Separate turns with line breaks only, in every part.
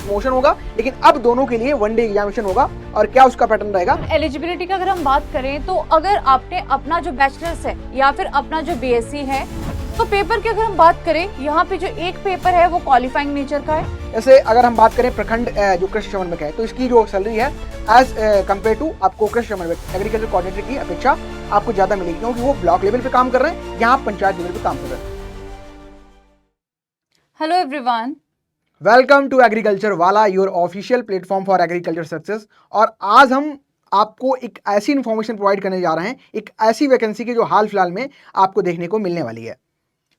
Promotion होगा, लेकिन अब दोनों के लिए वन डे एग्जामिनेशन होगा। और क्या उसका पैटर्न रहेगा?
एलिजिबिलिटी का अगर हम बात करें तो अगर आपने अपना जो बैचलर्स है या फिर अपना जो बीएससी है, तो पेपर की अगर हम बात करें, यहाँ पे जो एक पेपर है वो क्वालिफाइंग नेचर का है।
जैसे अगर हम बात करें प्रखंड जो कृषि समन्वयक है, तो इसकी जो सैलरी है एज कम्पेयर टू आपको कृषि समन्वयक एग्रीकल्चर कोऑर्डिनेटर की अपेक्षा आपको ज्यादा मिलेगी, क्योंकि वो ब्लॉक लेवल पे काम कर रहे हैं, यहाँ पंचायत लेवल पे काम कर रहे हैं।
Hello everyone,
welcome to agriculture वाला, your official platform for agriculture success. और आज हम आपको एक ऐसी इन्फॉर्मेशन प्रोवाइड करने जा रहे हैं, एक ऐसी वैकेंसी की जो हाल फिलहाल में आपको देखने को मिलने वाली है।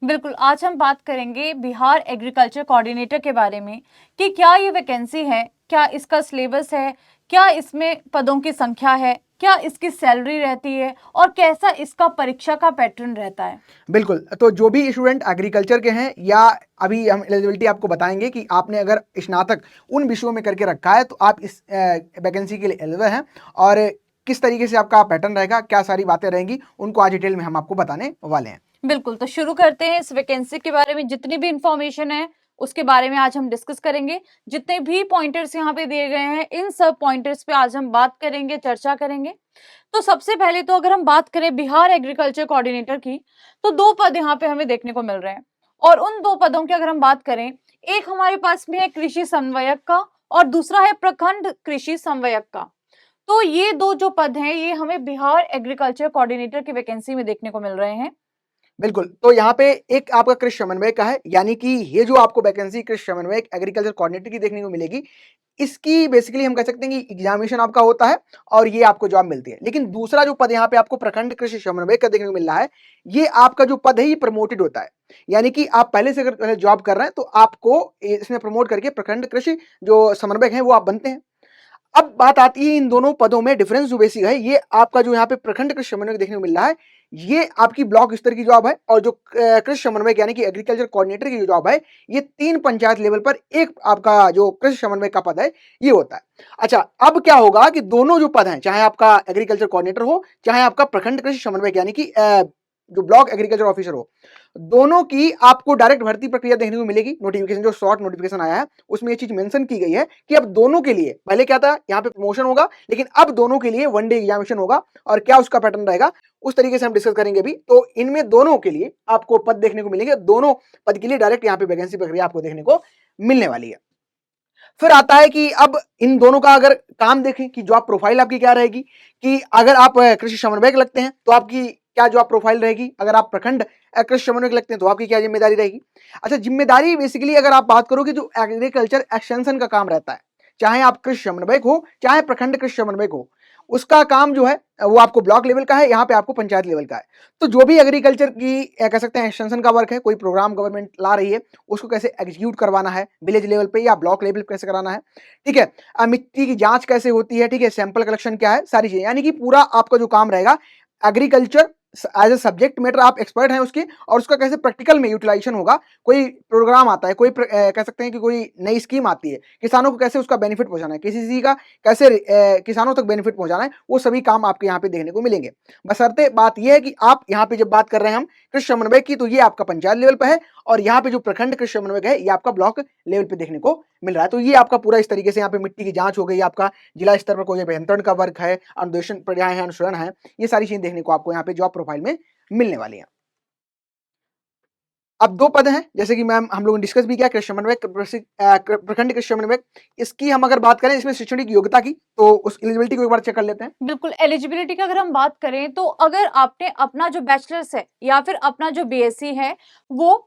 बिल्कुल। आज हम बात करेंगे बिहार एग्रीकल्चर कोऑर्डिनेटर के बारे में कि क्या ये वैकेंसी है, क्या इसका सिलेबस है, क्या इसमें पदों की संख्या है, क्या इसकी सैलरी रहती है और कैसा इसका परीक्षा का पैटर्न रहता है।
बिल्कुल, तो जो भी स्टूडेंट एग्रीकल्चर के हैं, या अभी हम एलिजिबिलिटी आपको बताएंगे कि आपने अगर स्नातक उन विषयों में करके रखा है तो आप इस वैकेंसी के लिए एलिजिबल हैं, और किस तरीके से आपका पैटर्न रहेगा, क्या सारी बातें रहेंगी, उनको आज डिटेल में हम आपको बताने वाले हैं।
बिल्कुल, तो शुरू करते हैं। इस वैकेंसी के बारे में जितनी भी इंफॉर्मेशन है उसके बारे में आज हम डिस्कस करेंगे। जितने भी पॉइंटर्स यहाँ पे दिए गए हैं, इन सब पॉइंटर्स पे आज हम बात करेंगे, चर्चा करेंगे। तो सबसे पहले तो अगर हम बात करें बिहार एग्रीकल्चर कोऑर्डिनेटर की, तो दो पद यहाँ पे हमें देखने को मिल रहे हैं। और उन दो पदों की अगर हम बात करें, एक हमारे पास में है कृषि समन्वयक का और दूसरा है प्रखंड कृषि समन्वयक का। तो ये दो जो पद हैं, ये हमें बिहार एग्रीकल्चर कोऑर्डिनेटर की वैकेंसी में देखने को मिल रहे हैं।
बिल्कुल, तो यहाँ पे एक आपका कृषि समन्वय का है, यानी कि ये जो आपको वैकेंसी कृषि समन्वय एग्रीकल्चर कोऑर्डिनेटर की देखने को मिलेगी, इसकी बेसिकली हम कह सकते हैं कि एग्जामिनेशन आपका होता है और ये आपको जॉब मिलती है। लेकिन दूसरा जो पद यहाँ पे आपको प्रखंड कृषि समन्वय का देखने को मिल रहा है, ये आपका जो पद है ये प्रमोटेड होता है, यानी कि आप पहले से अगर जॉब कर रहे हैं तो आपको इसमें प्रमोट करके प्रखंड कृषि जो समन्वयक है वो आप बनते हैं। अब बात आती है इन दोनों पदों में डिफरेंस जो बेसिक है, ये आपका जो यहाँ पे प्रखंड कृषि समन्वयक देखने को मिल रहा है, ये आपकी ब्लॉक स्तर की जॉब है, और जो कृषि समन्वयक यानी कि एग्रीकल्चर कोऑर्डिनेटर की जो जॉब है, ये 3 पंचायत लेवल पर एक आपका जो कृषि समन्वयक का पद है ये होता है। अच्छा, अब क्या होगा कि दोनों जो पद हैं, चाहे आपका एग्रीकल्चर कोऑर्डिनेटर हो, चाहे आपका प्रखंड कृषि समन्वयक यानी कि जो ब्लॉक एग्रीकल्चर ऑफिसर हो, दोनों की आपको डायरेक्ट भर्ती प्रक्रिया देखने को मिलेगी। नोटिफिकेशन जो शॉर्ट नोटिफिकेशन आया है उसमें ये चीज मेंशन की गई है कि अब दोनों के लिए, पहले क्या था यहाँ पे प्रमोशन होगा, लेकिन अब दोनों के लिए वन डे एग्जामिनेशन होगा, और क्या उसका पैटर्न रहेगा उस तरीके से हम डिस्कस करेंगे भी। तो इनमें दोनों के लिए आपको पद देखने को मिलेंगे, दोनों पद के लिए डायरेक्ट यहाँ पे वैकेंसी प्रक्रिया आपको देखने को मिलने वाली है। फिर आता है कि अब इन दोनों का अगर काम देखें कि जॉब प्रोफाइल आपकी क्या रहेगी, कि अगर आप कृषि समन्वयक लगते हैं तो आपकी क्या जॉब प्रोफाइल रहेगी, अगर आप प्रखंड कृषि समन्वयक लगते हैं तो आपकी क्या जिम्मेदारी रहेगी। अच्छा, जिम्मेदारी बेसिकली अगर आप बात करो कि जो एग्रीकल्चर एक्सटेंशन का काम रहता है, चाहे आप कृषि समन्वयक हो चाहे प्रखंड कृषि समन्वयक हो, उसका काम जो है वो आपको ब्लॉक लेवल का है, यहाँ पे आपको पंचायत लेवल का है। तो जो भी एग्रीकल्चर की कह सकते हैं एक्सटेंशन का वर्क है, कोई प्रोग्राम गवर्नमेंट ला रही है, उसको कैसे एग्जीक्यूट करवाना है विलेज लेवल पे या ब्लॉक लेवल पे कैसे कराना है, ठीक है, मिट्टी की जांच कैसे होती है, ठीक है, सैंपल कलेक्शन क्या है, सारी चीजें, यानी कि पूरा आपका जो काम रहेगा agriculture as a subject matter आप एक्सपर्ट हैं उसके, और उसका कैसे प्रैक्टिकल में यूटिलाइजेशन होगा। कोई प्रोग्राम आता है, कोई कह सकते हैं कि कोई नई स्कीम आती है, किसानों को कैसे उसका बेनिफिट पहुंचाना है, किसी चीज का कैसे किसानों तक बेनिफिट पहुंचाना है, वो सभी काम आपके यहाँ पे देखने को मिलेंगे। बशर्ते बात यह है कि आप यहाँ पे जब बात कर रहे हैं हम कृषि समन्वय की, तो ये आपका पंचायत लेवल पे है, और यहाँ पे जो प्रखंड कृषि समन्वयक है ये आपका ब्लॉक लेवल पे देखने को मिल रहा है। तो ये आपका पूरा इस तरीके से यहाँ पे मिट्टी की जांच हो गई, आपका जिला स्तर पर कोई अभियंत्रण का वर्क है, अनुदेशन प्रक्रियाएं हैं, अनुसरण है, ये सारी चीजें देखने को आपको यहाँ पे जॉब प्रोफाइल में मिलने वाली हैं। अब दो पद हैं, जैसे कि मैम हम लोगों ने डिस्कस भी किया, कृषि समन्वयक प्रखंड कृषि समन्वयक। इसकी हम अगर बात करें इसमें शैक्षणिक योग्यता की, तो उस एलिजिबिलिटी को एक बार चेक कर लेते हैं।
बिल्कुल, एलिजिबिलिटी की अगर हम बात करें तो अगर आपने अपना जो बैचलर्स है या फिर अपना जो बीएससी है वो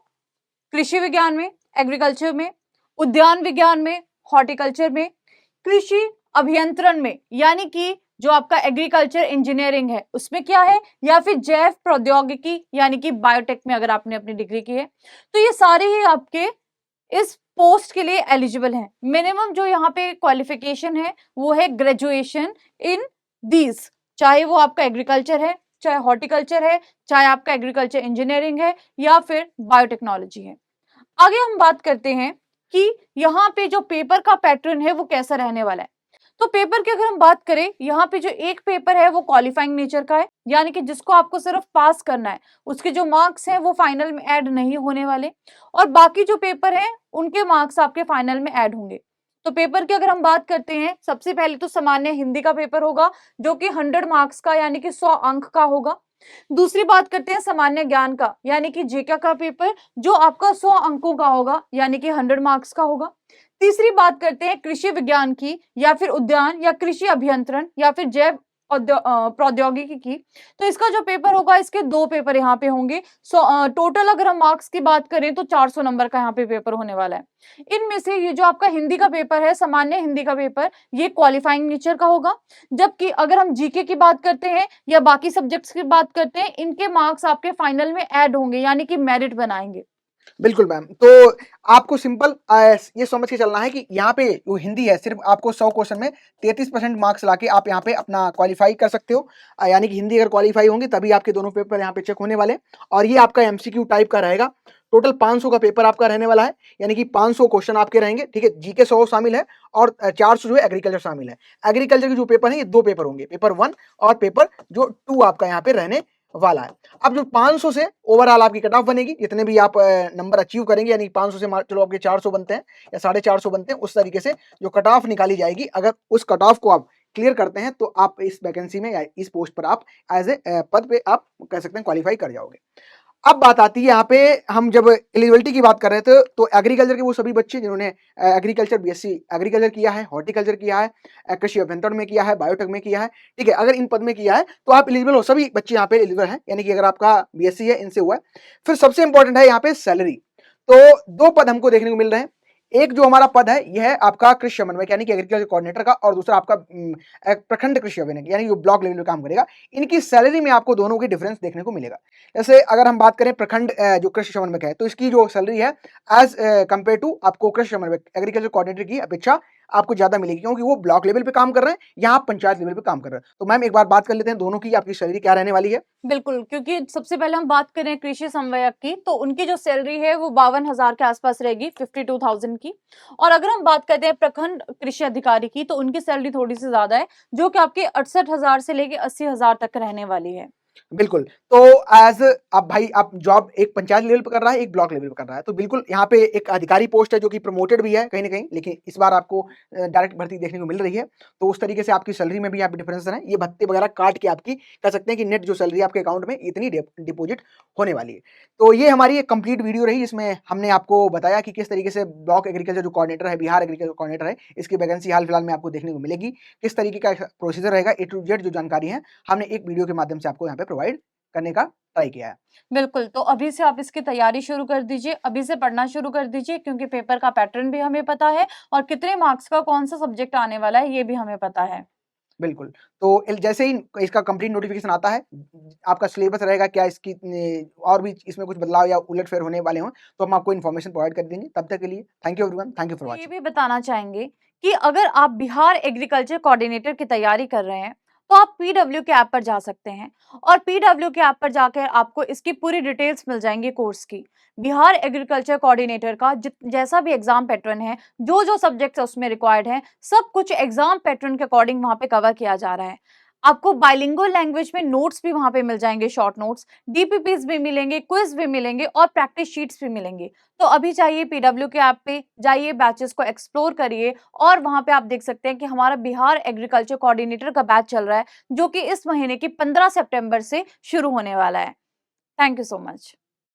कृषि विज्ञान में, एग्रीकल्चर में, उद्यान विज्ञान में, हॉर्टिकल्चर में, कृषि अभियंत्रण में, यानी कि जो आपका एग्रीकल्चर इंजीनियरिंग है उसमें क्या है, या फिर जैव प्रौद्योगिकी यानी कि बायोटेक में अगर आपने अपनी डिग्री की है, तो ये सारे ही आपके इस पोस्ट के लिए एलिजिबल हैं। मिनिमम जो यहाँ पे क्वालिफिकेशन है वो है ग्रेजुएशन इन दीज, चाहे वो आपका एग्रीकल्चर है, चाहे हॉर्टिकल्चर है, चाहे आपका एग्रीकल्चर इंजीनियरिंग है या फिर बायोटेक्नोलॉजी है। आगे हम बात करते हैं कि यहाँ पे जो पेपर का पैटर्न है वो कैसा रहने वाला है। तो पेपर की अगर हम बात करें, यहाँ पे जो एक पेपर है वो क्वालिफाइंग नेचर का है, यानी कि जिसको आपको सिर्फ पास करना है, उसके जो मार्क्स हैं वो फाइनल में ऐड नहीं होने वाले, और बाकी जो पेपर है उनके मार्क्स आपके फाइनल में ऐड होंगे। तो पेपर की अगर हम बात करते हैं, सबसे पहले तो सामान्य हिंदी का पेपर होगा, जो कि 100 मार्क्स का यानी कि 100 अंक का होगा। दूसरी बात करते हैं सामान्य ज्ञान का, यानी कि जीके का पेपर, जो आपका 100 अंकों का होगा, यानी कि 100 मार्क्स का होगा। तीसरी बात करते हैं कृषि विज्ञान की, या फिर उद्यान या कृषि अभियंत्रण या फिर जैव प्रौद्योगिकी की। तो इसका जो पेपर होगा, इसके 2 पेपर यहाँ पे होंगे। टोटल अगर हम मार्क्स की बात करें तो 400 नंबर का यहाँ पे पेपर होने वाला है। इनमें से ये जो आपका हिंदी का पेपर है, सामान्य हिंदी का पेपर, ये क्वालिफाइंग नेचर का होगा। जबकि अगर हम जीके की बात करते हैं या बाकी सब्जेक्ट्स की बात करते हैं, इनके मार्क्स आपके फाइनल में ऐड होंगे, यानी कि मेरिट बनाएंगे।
बिल्कुल मैम। तो आपको सिंपल ये समझ के चलना है कि यहाँ पे जो हिंदी है, सिर्फ आपको 100 क्वेश्चन में 33% मार्क्स लाके आप यहाँ पे अपना क्वालिफाई कर सकते हो। यानी कि हिंदी अगर क्वालिफाई होंगे तभी आपके दोनों पेपर यहाँ पे चेक होने वाले हैं। और ये आपका एमसीक्यू टाइप का रहेगा। टोटल 500 का पेपर आपका रहने वाला है, यानी कि 500 क्वेश्चन आपके रहेंगे, ठीक है। जीके 100 शामिल है और 400 जो है एग्रीकल्चर शामिल है। एग्रीकल्चर के जो पेपर है, ये 2 पेपर होंगे, पेपर 1 और पेपर जो 2 आपका यहाँ पे रहने वाला है। अब जो 500 से ओवरऑल आपकी कट ऑफ बनेगी, जितने भी आप नंबर अचीव करेंगे, यानी 500 से चलो आपके 400 बनते हैं या 450 बनते हैं, उस तरीके से जो कट ऑफ निकाली जाएगी, अगर उस कट ऑफ को आप क्लियर करते हैं तो आप इस वैकेंसी में या इस पोस्ट पर आप एज ए पद पे आप कह सकते हैं क्वालिफाई कर जाओगे। अब बात आती है यहाँ पे, हम जब एलिजिबिलिटी की बात कर रहे थे, तो एग्रीकल्चर के वो सभी बच्चे जिन्होंने एग्रीकल्चर बीएससी एग्रीकल्चर किया है, हॉर्टिकल्चर किया है, कृषि अभियंत्रण में किया है, बायोटेक में किया है, ठीक है। अगर इन पद में किया है तो आप एलिजिबल हो, सभी बच्चे यहाँ पे एलिजिबल हैं, यानी कि अगर आपका बीएससी है, इनसे हुआ है। फिर सबसे इंपॉर्टेंट है यहाँ पे सैलरी। तो 2 पद हमको देखने को मिल रहे हैं। एक जो हमारा पद है, यह है आपका कृषि समन्वयक यानी कि एग्रीकल्चर कोऑर्डिनेटर का, और दूसरा आपका प्रखंड कृषि अभियंत्रण यानी जो ब्लॉक लेवल पे काम करेगा। इनकी सैलरी में आपको दोनों की डिफरेंस देखने को मिलेगा। जैसे अगर हम बात करें प्रखंड जो कृषि समन्वयक है, तो इसकी जो सैलरी है एज कंपेयर टू आपको कृषि समन्वयक एग्रीकल्चर कोऑर्डिनेटर की अपेक्षा आपको ज्यादा मिलेगी, क्योंकि वो ब्लॉक लेवल पे काम कर रहे हैं, यहाँ आप पंचायत लेवल पे काम कर रहे हैं। तो मैम एक बार बात कर लेते हैं दोनों की आपकी सैलरी क्या रहने वाली है।
बिल्कुल, क्योंकि सबसे पहले हम बात करें कृषि समन्वयक की, तो उनकी जो सैलरी है वो 52,000 के आसपास रहेगी, 52,000 की। और अगर हम बात करते हैं प्रखंड कृषि अधिकारी की, तो उनकी सैलरी थोड़ी सी ज्यादा है, जो कि आपके 68,000 से लेके 80,000 तक रहने वाली है।
बिल्कुल। तो एज़ अब भाई आप जॉब एक पंचायत लेवल पे कर रहा है, एक ब्लॉक लेवल पे कर रहा है, तो बिल्कुल यहाँ पे एक अधिकारी पोस्ट है जो कि प्रमोटेड भी है कहीं न कहीं, लेकिन इस बार आपको डायरेक्ट भर्ती देखने को मिल रही है। तो उस तरीके से आपकी सैलरी में भी यहाँ पे डिफरेंस है। ये भत्ते वगैरह काट के आपकी कह सकते हैं कि नेट जो सैलरी आपके अकाउंट में इतनी डिपॉजिट होने वाली है। तो ये हमारी एक कंप्लीट वीडियो रही, जिसमें हमने आपको बताया कि किस तरीके से ब्लॉक एग्रीकल्चर जो कोऑर्डिनेटर है, बिहार एग्रीकल्चर कोऑर्डिनेटर है, इसकी वैकेंसी हाल-फिलहाल में आपको देखने को मिलेगी। किस तरीके का प्रोसीजर रहेगा, ए टू जेड जो जानकारी है, हमने एक वीडियो के माध्यम से आपको यहाँ पे प्रोवाइड करने का ट्राई किया है।
बिल्कुल, तो अभी से आप इसकी तैयारी शुरू कर दीजिए, अभी से पढ़ना शुरू कर दीजिए, क्योंकि पेपर का पैटर्न भी हमें पता है और कितने मार्क्स का कौन-सा सब्जेक्ट आने वाला है, ये भी हमें पता है।
बिल्कुल। तो जैसे ही इसका कंप्लीट नोटिफ़िकेशन आता है, आपका सिलेबस रहेगा क्या, इसकी और भी इसमें कुछ बदलाव या उलट-फेर होने वाले हों, तो हम आपको इन्फॉर्मेशन प्रोवाइड कर देंगे। तब तक के लिए thank you everyone, thank you for
तो ये
वॉचिंग।
भी बताना चाहेंगे कि अगर आप बिहार एग्रीकल्चर कोऑर्डिनेटर की तैयारी कर रहे हैं, तो आप पीडब्ल्यू के ऐप पर जा सकते हैं और पीडब्ल्यू के ऐप पर जाकर आपको इसकी पूरी डिटेल्स मिल जाएंगी कोर्स की। बिहार एग्रीकल्चर कोऑर्डिनेटर का जैसा भी एग्जाम पैटर्न है, जो सब्जेक्ट्स उसमें रिक्वायर्ड है, सब कुछ एग्जाम पैटर्न के अकॉर्डिंग वहां पे कवर किया जा रहा है। आपको बाइलिंगुअल लैंग्वेज में नोट्स भी वहां पे मिल जाएंगे, शॉर्ट नोट्स, डीपीपीस भी मिलेंगे, क्विज भी मिलेंगे और प्रैक्टिस शीट्स भी मिलेंगे। तो अभी चाहिए पीडब्ल्यू के ऐप पे जाइए, बैचेस को एक्सप्लोर करिए और वहां पे आप देख सकते हैं कि हमारा बिहार एग्रीकल्चर कोऑर्डिनेटर का बैच चल रहा है, जो कि इस महीने की 15 सितंबर से शुरू होने वाला है। Thank you so much.